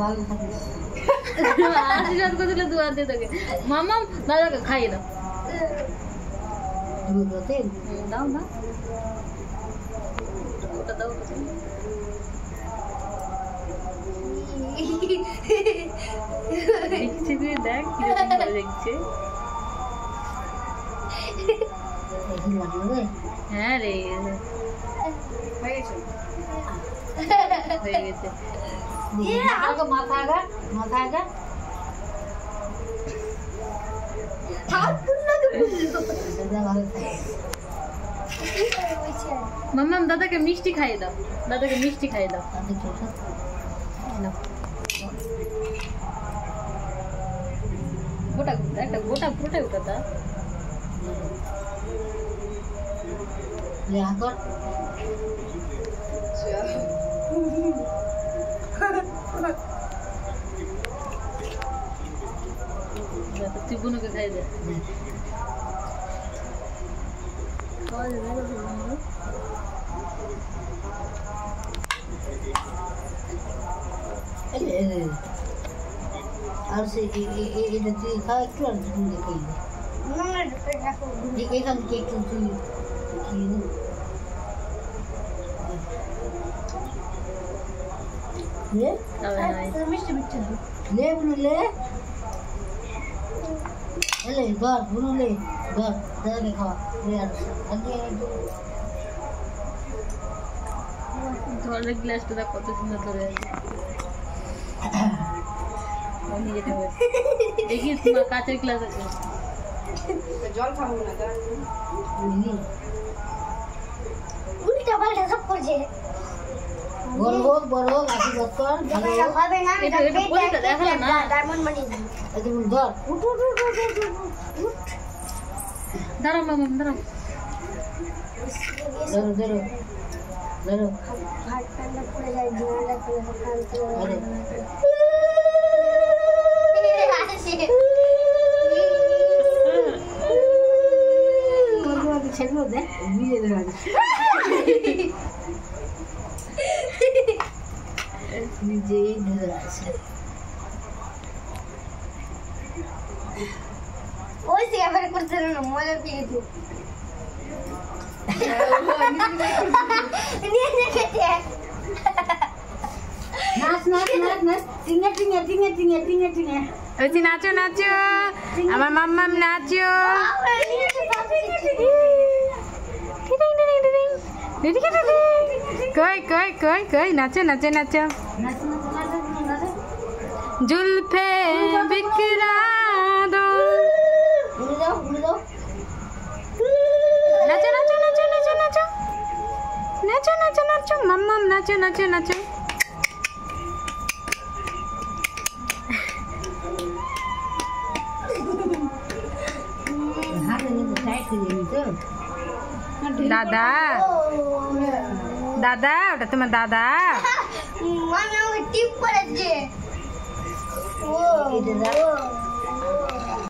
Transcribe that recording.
ভালো থাকিস। আশীর্বাদ করে দিলে দুয়া দিয়ে তোকে। মামা দাদাকে খাইয়ে দাও। দুধ তেল দাও না, ওটা দাও। দেখছে তুই দেখ কিরকম ভালো দেখছে। হ্যাঁ রে হয়ে গেছে। মাথা আগা মাম্মাম দাদাকে মিষ্টি খাইয়ে দাও, দাদাকে মিষ্টি খাইয়ে দাও। গোটা একটা গোটা পুরোটাই ওটা তা তুই বোনকে খাই দে। আর সে এটা তুই খাওয়া একটু আর তুই দেখাই এখান থেকে একটু তুই মিষ্টি মিষ্টি লে বুনু লে এলে ধর বুনু লে ধর দাদাকে খাওয়া লে আর ধরের গ্লাসটা দেখ কত সুন্দর ধরে আছে। দেখি তোমার কাঁচের গ্লাস আছে, জল খাবো না উল্টা পাল্টা সব করছে। বড় হোক আশীর্বাদ কর হবে না এটা দেখালো না ডায়মন্ড মানি ধর দাঁড়াও মামাম দাঁড়াও। ধরো হাত পান্ডা পড়ে যায় জীবনটা করে ছেড়ে দে বিয়ে দেওয়া নিজেই ধরে আছে ওই সে আবার করতে না মজা পেয়েছি নিয়ে খেতে নাচ টিঙে ওই নাচো নাচো আমার মাম্মাম নাচো কই নাচো নাচো নাচো जुल्फे बिखरा दो नाचो नाचो नाचो नाचो नाचो नाचो नाचो नाचो मम्मम नाचो नाचो नाचो दादा दादा ওটা তোমার দাদা মানে টিপ করেছে ও